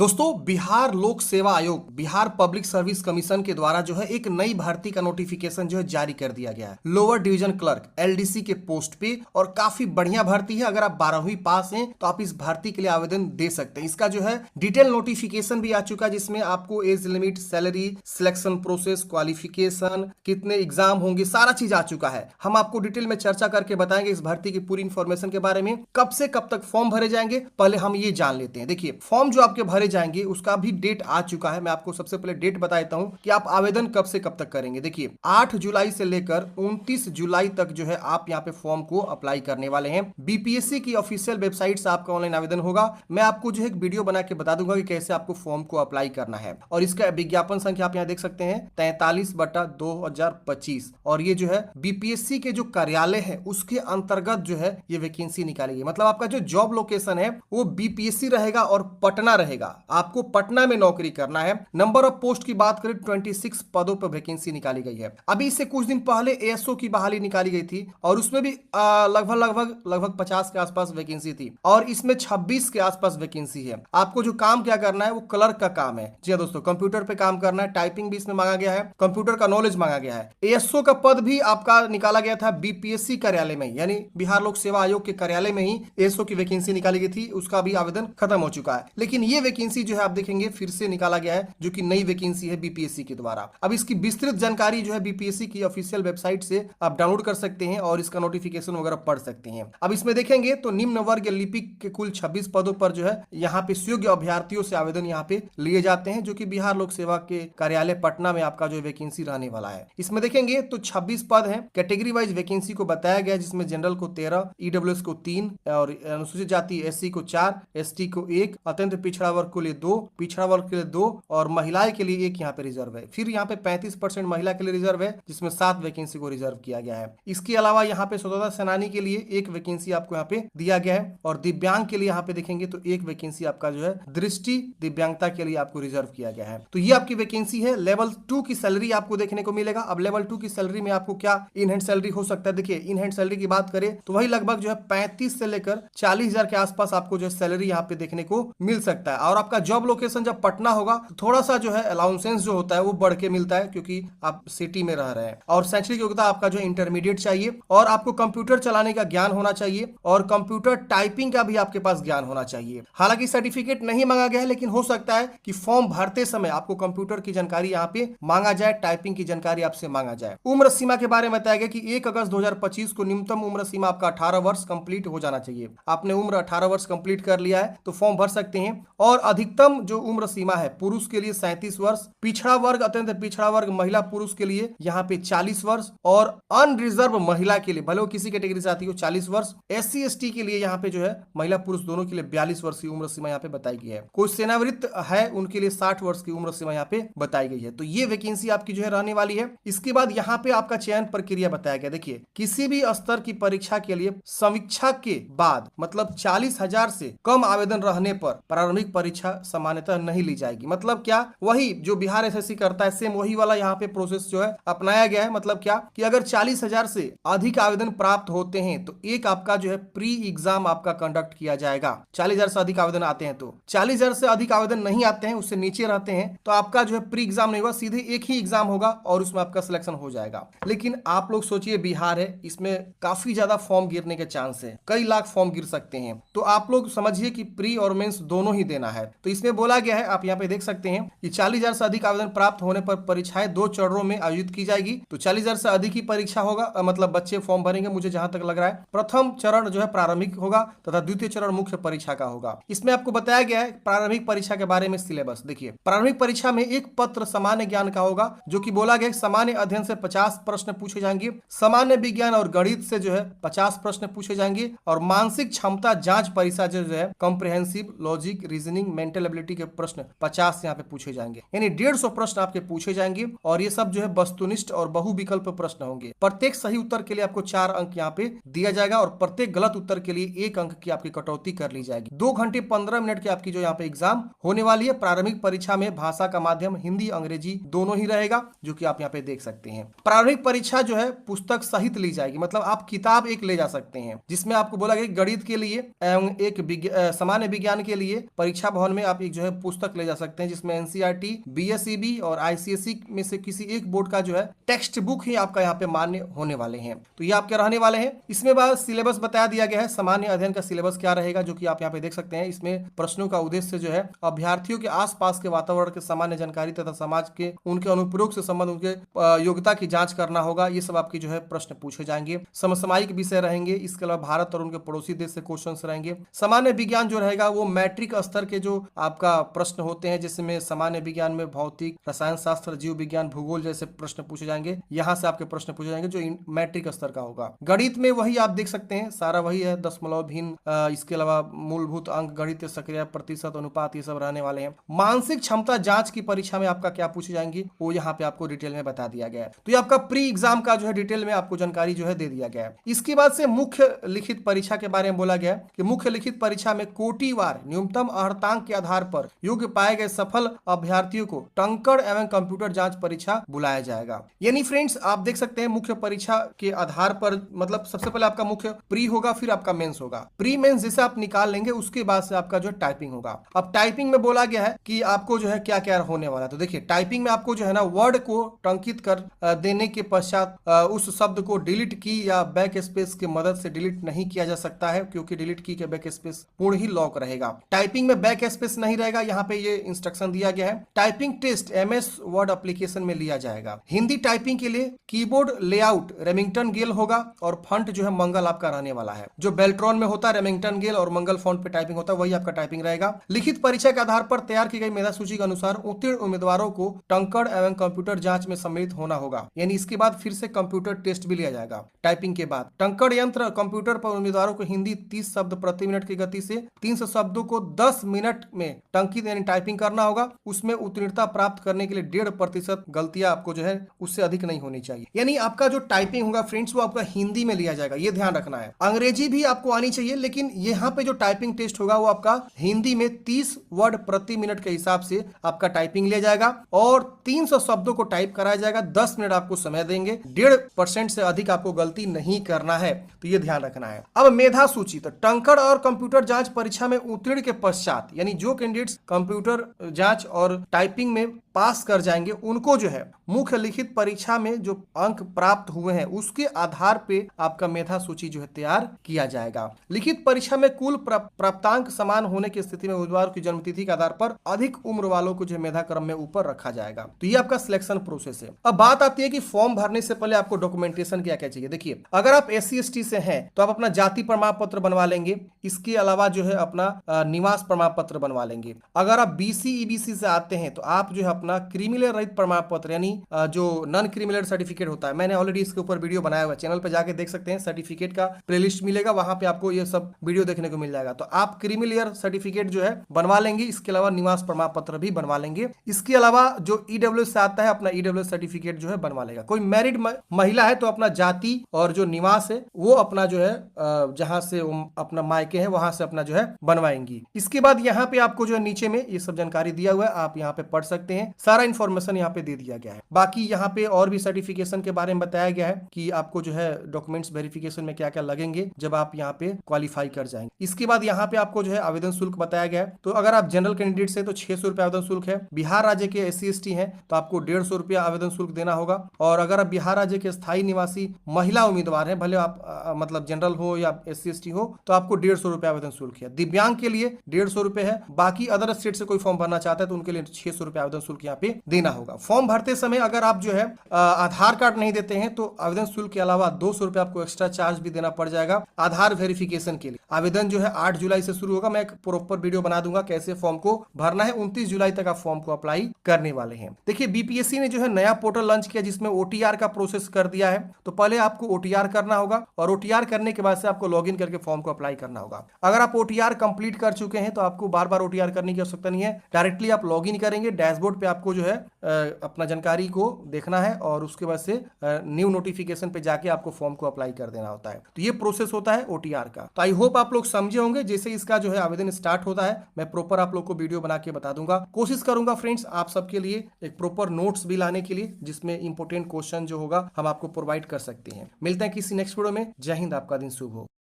दोस्तों, बिहार लोक सेवा आयोग, बिहार पब्लिक सर्विस कमीशन के द्वारा जो है एक नई भर्ती का नोटिफिकेशन जो है जारी कर दिया गया है लोअर डिवीजन क्लर्क एलडीसी के पोस्ट पे। और काफी बढ़िया भर्ती है। अगर आप 12वीं पास हैं तो आप इस भर्ती के लिए आवेदन दे सकते हैं। इसका जो है डिटेल नोटिफिकेशन भी आ चुका है, जिसमें आपको age limit, salary, selection process, qualification, कितने एग्जाम होंगे, सारा चीज आ चुका है। हम आपको डिटेल में चर्चा करके बताएंगे इस भर्ती की पूरी इंफॉर्मेशन के बारे में। कब से कब तक फॉर्म भरे जाएंगे पहले हम ये जान लेते हैं। देखिए, फॉर्म जो आपके भरे जाएंगे उसका भी डेट आ चुका है। मैं आपको सबसे पहले डेट बता देता हूं कि आप आवेदन कब से कब तक करेंगे। देखिए, 8 जुलाई से लेकर 29 जुलाई तक जो है आप यहाँ पे फॉर्म को अप्लाई करने वाले हैं। बीपीएससी की ऑफिशियल वेबसाइट से आपका ऑनलाइन आवेदन होगा। मैं आपको जो है एक वीडियो बना के बता दूंगा कि कैसे आपको फॉर्म को अप्लाई करना है। और इसका विज्ञापन संख्या आप यहाँ देख सकते हैं 43/2025। और ये जो है बीपीएससी के जो कार्यालय है उसके अंतर्गत जो है ये वैकेंसी निकाली गई। मतलब आपका जो जॉब लोकेशन है वो बीपीएससी रहेगा और पटना रहेगा। आपको पटना में नौकरी करना है। नंबर ऑफ पोस्ट की बात करें 26 पदों पर वैकेंसी निकाली गई है। अभी इससे कुछ दिन पहले एएसओ की बहाली निकाली गई थी और उसमें भी लगभग 50 के आसपास वैकेंसी थी। और इसमें 26 के आसपास वैकेंसी है। आपको जो काम क्या करना है वो क्लर्क का काम है। जी दोस्तों, कंप्यूटर पे काम करना है। टाइपिंग भी इसमें मांगा गया है, कंप्यूटर का नॉलेज मांगा गया है। एएसओ का पद भी आपका निकाला गया था बीपीएससी कार्यालय में, यानी बिहार लोक सेवा आयोग के कार्यालय में ही एएसओ की वैकेंसी निकाली गई थी। उसका भी आवेदन खत्म हो चुका है। लेकिन ये वैकेंसी जो है आप देखेंगे फिर से निकाला गया है, जो कि नई वैकेंसी है बीपीएससी के द्वारा। अब इसकी विस्तृत जानकारी जो है बीपीएससी की ऑफिशियल वेबसाइट से आप डाउनलोड कर सकते हैं और इसका नोटिफिकेशन वगैरह पढ़ सकते हैं। अब इसमें देखेंगे तो निम्न वर्ग लिपिक के कुल 26 पदों पर जो है यहाँ पे योग्य अभ्यर्थियों से आवेदन यहाँ पे लिए जाते हैं, जो कि बिहार लोक सेवा के कार्यालय पटना में आपका जो वैकेंसी रहने वाला है। इसमें देखेंगे तो 26 पद है। कैटेगरी वाइज वैकेंसी को बताया गया है, जिसमें जनरल को 13, ईडब्ल्यूएस को 3 और अनुसूचित जाति एससी को 4, एसटी को 1, अत्यंत पिछड़ा वर्ग के लिए 2, पिछड़ा वर्ग के लिए 2 और महिलाएं के लिए 1 यहाँ पे रिजर्व है। फिर यहाँ पे 35% महिला के लिए रिजर्व है, जिसमें 7 वैकेंसी को रिजर्व किया गया है। इसके अलावा यहाँ पे स्वतंत्रता सेनानी के लिए 1 वैकेंसी आपको यहाँ पे दिया गया है। और दिव्यांग के लिए यहाँ पे देखेंगे तो 1 वैकेंसी आपका जो है दृष्टि दिव्यांगता के लिए आपको रिजर्व किया गया है। तो ये आपकी वैकेंसी है। लेवल 2 की सैलरी आपको देखने को मिलेगा। अब लेवल 2 की सैलरी में आपको क्या इन हैंड सैलरी हो सकता है। देखिए, इन हैंड सैलरी की बात करें तो वही लगभग जो है 35 से लेकर 40,000 के आसपास आपको जो है सैलरी यहाँ पे देखने को मिल सकता है। और आपका जॉब लोकेशन जब पटना होगा तो थोड़ा सा जो है अलाउंसेंस जो होता है वो बढ़ के मिलता है, क्योंकि आप सिटी में रह रहे हैं। और शैक्षणिक योग्यता आपका जो इंटरमीडिएट चाहिए और आपको कंप्यूटर चलाने का ज्ञान होना चाहिए और कंप्यूटर टाइपिंग का भी आपके पास ज्ञान होना चाहिए। हालांकि सर्टिफिकेट नहीं मांगा गया है, लेकिन हो सकता है कि फॉर्म भरते समय आपको कंप्यूटर की जानकारी यहाँ पे मांगा जाए, टाइपिंग की जानकारी आपसे मांगा जाए। उम्र सीमा के बारे में बताया गया कि 1 अगस्त 2025 को न्यूनतम उम्र सीमा आपका 18 वर्ष कंप्लीट हो जाना चाहिए। आपने उम्र 18 वर्ष कंप्लीट कर लिया है तो फॉर्म भर सकते हैं। और अधिकतम जो उम्र सीमा है पुरुष के लिए 37 वर्ष, पिछड़ा वर्ग, अत्यंत पिछड़ा वर्ग महिला पुरुष के लिए यहाँ पे 40 वर्ष और अनरिजर्व महिला के लिए, भले वो किसी कैटेगरी से आती हो, 40 वर्ष। एससी एसटी के लिए यहाँ पे जो है महिला पुरुष दोनों के लिए 42 वर्ष की उम्र सीमा यहाँ पे बताई गई है। कोई सेनावृत्त है उनके लिए 60 वर्ष की उम्र सीमा यहाँ पे बताई गई है। तो ये वैकेंसी आपकी जो है रहने वाली है। इसके बाद यहाँ पे आपका चयन प्रक्रिया बताया गया। देखिए, किसी भी स्तर की परीक्षा के लिए समीक्षा के बाद मतलब 40,000 से कम आवेदन रहने पर प्रारंभिक परीक्षा सामान्यतः नहीं ली जाएगी। मतलब क्या, वही जो बिहार एसएससी करता है सेम वही वाला यहाँ पे प्रोसेस जो है अपनाया गया है। मतलब क्या कि अगर 40,000 से अधिक आवेदन प्राप्त होते हैं तो एक आपका जो है प्री एग्जाम आपका कंडक्ट किया जाएगा। 40,000 से अधिक आवेदन आते हैं तो 40,000 से अधिक आवेदन नहीं आते हैं, उससे नीचे रहते हैं तो आपका जो है प्री एग्जाम नहीं होगा, सीधे एक ही एग्जाम होगा और उसमें आपका सिलेक्शन हो जाएगा। लेकिन आप लोग सोचिए, बिहार है, इसमें काफी ज्यादा फॉर्म गिरने के चांस है, कई लाख फॉर्म गिर सकते हैं। तो आप लोग समझिए कि प्री और मेंस दोनों ही देना है। तो इसमें बोला गया है, आप यहाँ पे देख सकते हैं कि 40,000 से अधिक आवेदन प्राप्त होने पर परीक्षाएं 2 चरणों में आयोजित की जाएगी। तो 40,000 से अधिक ही परीक्षा होगा, मतलब बच्चे फॉर्म भरेंगे, मुझे जहां तक लग रहा है। प्रथम चरण जो है प्रारंभिक होगा तथा द्वितीय चरण मुख्य परीक्षा का होगा। इसमें आपको बताया गया है प्रारंभिक परीक्षा के बारे में सिलेबस। देखिए, प्रारंभिक परीक्षा में एक पत्र सामान्य ज्ञान का होगा, जो कि बोला गया सामान्य अध्ययन से 50 प्रश्न पूछे जाएंगे, सामान्य विज्ञान और गणित से जो है 50 प्रश्न पूछे जाएंगे और मानसिक क्षमता जांच परीक्षा जो है comprehensive, logic, reasoning, mental ability के प्रश्न 50 यहाँ पे पूछे जाएंगे, यानी 150 प्रश्न आपके पूछे जाएंगे। और ये सब जो है वस्तुनिष्ठ और बहुविकल्प प्रश्न होंगे। प्रत्येक सही उत्तर के लिए आपको 4 अंक यहाँ पे दिया जाएगा और प्रत्येक गलत उत्तर के लिए 1 अंक की आपकी कटौती कर ली जाएगी। 2 घंटे 15 मिनट की आपकी जो यहाँ पे एग्जाम होने वाली है। प्रारंभिक परीक्षा में भाषा का माध्यम हिंदी अंग्रेजी दोनों ही रहेगा, जो कि आप यहाँ पे देख सकते हैं। प्रारंभिक परीक्षा जो है पुस्तक सहित ली जाएगी, मतलब आप किताब एक ले जा सकते हैं, जिसमें आपको बोला गया गणित के लिए एवं एक सामान्य विज्ञान के लिए परीक्षा भवन में आप एक जो है पुस्तक ले जा सकते हैं, जिसमें एनसीईआरटी, बीएसईबी और आईसीएसई में से किसी एक बोर्ड का जो है टेक्स्ट बुक ही आपका यहाँ पे मान्य होने वाले हैं। तो ये आपके रहने वाले हैं। इसमें बाद सिलेबस बता दिया गया है। सामान्य अध्ययन का सिलेबस क्या रहेगा, जो कि आप यहाँ पे देख सकते हैं। इसमें प्रश्नों का उद्देश्य जो है अभ्यर्थियों के आसपास के वातावरण के सामान्य जानकारी तथा समाज के उनके अनुप्रयोग से संबंध, उनके योग्यता की जांच करना होगा। ये सब आपकी जो है प्रश्न पूछे जाएंगे। समसामयिक विषय रहेंगे। इसके अलावा भारत और उनके पड़ोसी देश से क्वेश्चन रहेंगे। सामान्य विज्ञान जो रहेगा वो मैट्रिक स्तर के जो आपका प्रश्न होते हैं, जिसमें सामान्य विज्ञान में भौतिक, रसायन शास्त्र, जीव विज्ञान, भूगोल जैसे प्रश्न पूछे जाएंगे। यहाँ से आपके प्रश्न पूछे जाएंगे जो मैट्रिक स्तर का होगा। गणित में वही आप देख सकते हैं, सारा वही है, दशमलव, भिन्न, इसके अलावा मूलभूत अंक, गणित, सक्रिय, प्रतिशत, अनुपात, ये सब रहने वाले हैं। मानसिक क्षमता जांच की परीक्षा में आपका क्या पूछी जाएंगी वो यहाँ पे आपको डिटेल में बता दिया गया है। तो ये आपका प्री एग्जाम का जो है डिटेल में आपको जानकारी जो है दे दिया गया है। इसके बाद से मुख्य लिखित परीक्षा के बारे में बोला गया कि मुख्य लिखित परीक्षा में कोटिवार न्यूनतम अर्हतांक के आधार पर योग्य पाए गए सफल अभ्यर्थियों को टंकण एवं कंप्यूटर जांच परीक्षा बुलाया जाएगा। यानी फ्रेंड्स आप देख सकते हैं मुख्य परीक्षा के आधार पर, मतलब सबसे पहले आपका मुख्य प्री होगा, फिर आपका मेंस होगा। प्री मेंस जैसे आप निकाल लेंगे उसके बाद से आपका जो है टाइपिंग होगा। अब टाइपिंग में बोला गया है कि आपको जो है क्या क्या होने वाला है। तो देखिए टाइपिंग में आपको जो है ना वर्ड को टंकित कर देने के पश्चात उस शब्द को डिलीट की या बैक स्पेस की मदद से डिलीट नहीं किया जा सकता है, क्योंकि डिलीट की के बैक स्पेस पूर्ण ही लॉक रहेगा। टाइपिंग में बैक स्पेस नहीं रहेगा, यहाँ पे ये इंस्ट्रक्शन दिया गया है। Typing test MS Word application में लिया जाएगा। हिंदी टाइपिंग के लिए कीबोर्ड लेआउट रेमिंगटन गेल होगा और फॉन्ट जो है मंगल आपका रहने वाला है। जो बेल्ट्रॉन में होता है रेमिंगटन गेल और मंगल फॉन्ट पे टाइपिंग होता है, वही आपका टाइपिंग रहेगा। लिखित परीक्षा के आधार पर तैयार की गई मेधा सूची के अनुसार उत्तीर्ण उम्मीदवारों को टंकण एवं कंप्यूटर जांच में सम्मिलित होना होगा। यानी इसके बाद फिर से कंप्यूटर टेस्ट भी लिया जाएगा टाइपिंग के बाद। टंकण यंत्र कंप्यूटर पर उम्मीदवारों को हिंदी 30 शब्द प्रति मिनट की गति से 300 शब्दों को 10 मिनट में टंकित यानी टाइपिंग करना होगा। उसमें उत्तीर्णता प्राप्त करने के लिए 1.5% गलतियां आपको जो है उससे अधिक नहीं होनी चाहिए। यानी आपका जो टाइपिंग होगा फ्रेंड्स वो आपका हिंदी में लिया जाएगा, ये ध्यान रखना है। अंग्रेजी भी आपको आनी चाहिए, लेकिन यहाँ पे जो टाइपिंग टेस्ट होगा वो आपका हिंदी में 30 वर्ड प्रति मिनट के हिसाब से आपका टाइपिंग लिया जाएगा और 300 शब्दों को टाइप कराया जाएगा। 10 मिनट आपको समय देंगे। 1.5% से अधिक आपको गलती नहीं करना है, तो ये ध्यान रखना है। अब मेधा सूची, तो टंकण और कंप्यूटर जांच परीक्षा में उत्तीर्ण के पश्चात यानी जो कैंडिडेट्स कंप्यूटर जांच और टाइपिंग में पास कर जाएंगे उनको जो है मुख्य लिखित परीक्षा में जो अंक प्राप्त हुए हैं उसके आधार पे आपका मेधा सूची जो है तैयार किया जाएगा। लिखित परीक्षा में कुल प्राप्तांक समान होने की स्थिति में उम्मीदवार की जन्मतिथि के आधार पर अधिक उम्र वालों को जो है मेधा क्रम में ऊपर रखा जाएगा। तो ये आपका सिलेक्शन प्रोसेस है। अब बात आती है कि फॉर्म भरने से पहले आपको डॉक्यूमेंटेशन क्या क्या चाहिए। देखिए अगर आप SC/ST से हैं तो आप अपना जाति प्रमाण पत्र बनवा लेंगे। इसके अलावा जो है अपना निवास प्रमाण पत्र बनवा लेंगे। अगर आप BC EBC से आते हैं तो आप जो है अपना क्रिमिनल रहित प्रमाण पत्र यानी जो नॉन क्रिमिनल सर्टिफिकेट होता है, मैंने ऑलरेडी इसके ऊपर वीडियो बनाया हुआ है, चैनल पे जाके देख सकते हैं। सर्टिफिकेट का प्लेलिस्ट मिलेगा, वहां पे आपको ये सब वीडियो देखने को मिल जाएगा। तो आप क्रिमिनल सर्टिफिकेट जो है बनवा लेंगे। इसके अलावा निवास प्रमाण पत्र भी बनवा लेंगे। इसके अलावा जो EWS से आता है अपना EWS सर्टिफिकेट जो है बनवा लेगा। कोई मैरिड महिला है तो अपना जाति और जो निवास है वो अपना जो है जहां से अपना मायके है वहां से अपना जो है बनवाएंगी। इसके बाद यहाँ पे आपको जो है नीचे में ये सब जानकारी दिया हुआ है, आप यहाँ पे पढ़ सकते हैं। सारा इन्फॉर्मेशन यहाँ पे दे दिया गया है। बाकी यहाँ पे और भी सर्टिफिकेशन के बारे में बताया गया है कि आपको जो है डॉक्यूमेंट्स वेरिफिकेशन में क्या क्या लगेंगे जब आप यहाँ पे क्वालिफाई कर जाएंगे। इसके बाद यहाँ पे आपको जो है आवेदन शुल्क बताया गया है। तो अगर आप जनरल कैंडिडेट से तो 600 रुपया आवेदन शुल्क है। बिहार राज्य के SC/ST हैं तो आपको 150 रुपया आवेदन शुल्क देना होगा। और अगर आप बिहार राज्य के स्थायी निवासी महिला उम्मीदवार हैं, भले आप मतलब जनरल हो या SC/ST हो, तो आपको 150 रुपया आवेदन शुल्क है। दिव्यांग के लिए 150 रुपए है। बाकी अदर स्टेट से कोई फॉर्म भरना चाहता है तो उनके लिए 600 रुपया आवेदन शुल्क यहाँ पे देना होगा। फॉर्म भरते समय अगर आप जो है आधार कार्ड नहीं देते हैं तो आवेदन शुल्क के अलावा 200 रुपया आपको एक्स्ट्रा चार्ज भी देना पड़ जाएगा आधार वेरिफिकेशन के लिए। आवेदन जो है 8 जुलाई से शुरू होगा। मैं एक प्रॉपर वीडियो बना दूंगा कैसे फॉर्म को भरना है। 29 जुलाई तक आप फॉर्म को अप्लाई करने वाले हैं। देखिए BPSC ने जो है नया पोर्टल लॉन्च किया जिसमें OTR का प्रोसेस कर दिया है। तो पहले आपको OTR करना होगा और OTR करने के बाद से आपको लॉगिन करके फॉर्म को अप्लाई करना होगा। अगर आप OTR कंप्लीट कर चुके हैं तो आपको बार बार OTR करने की आवश्यकता नहीं है। डायरेक्टली आप लॉगिन करेंगे, डैशबोर्ड पे आपको जो है अपना जानकारी को देखना है और उसके बाद से न्यू नोटिफिकेशन पे जाके आपको फॉर्म को अप्लाई कर देना होता है। तो ये प्रोसेस होता है OTR का। तो आई होप आप लोग समझे होंगे। जैसे इसका जो है आवेदन स्टार्ट होता है मैं प्रॉपर आप लोग को वीडियो बना के बता दूंगा। कोशिश करूंगा फ्रेंड्स आप सबके लिए एक प्रॉपर नोट्स भी लाने के लिए जिसमें इंपोर्टेंट क्वेश्चन जो होगा हम आपको प्रोवाइड कर सकते हैं। मिलते हैं किसी नेक्स्ट वीडियो में। जय हिंद, आपका दिन शुभ हो।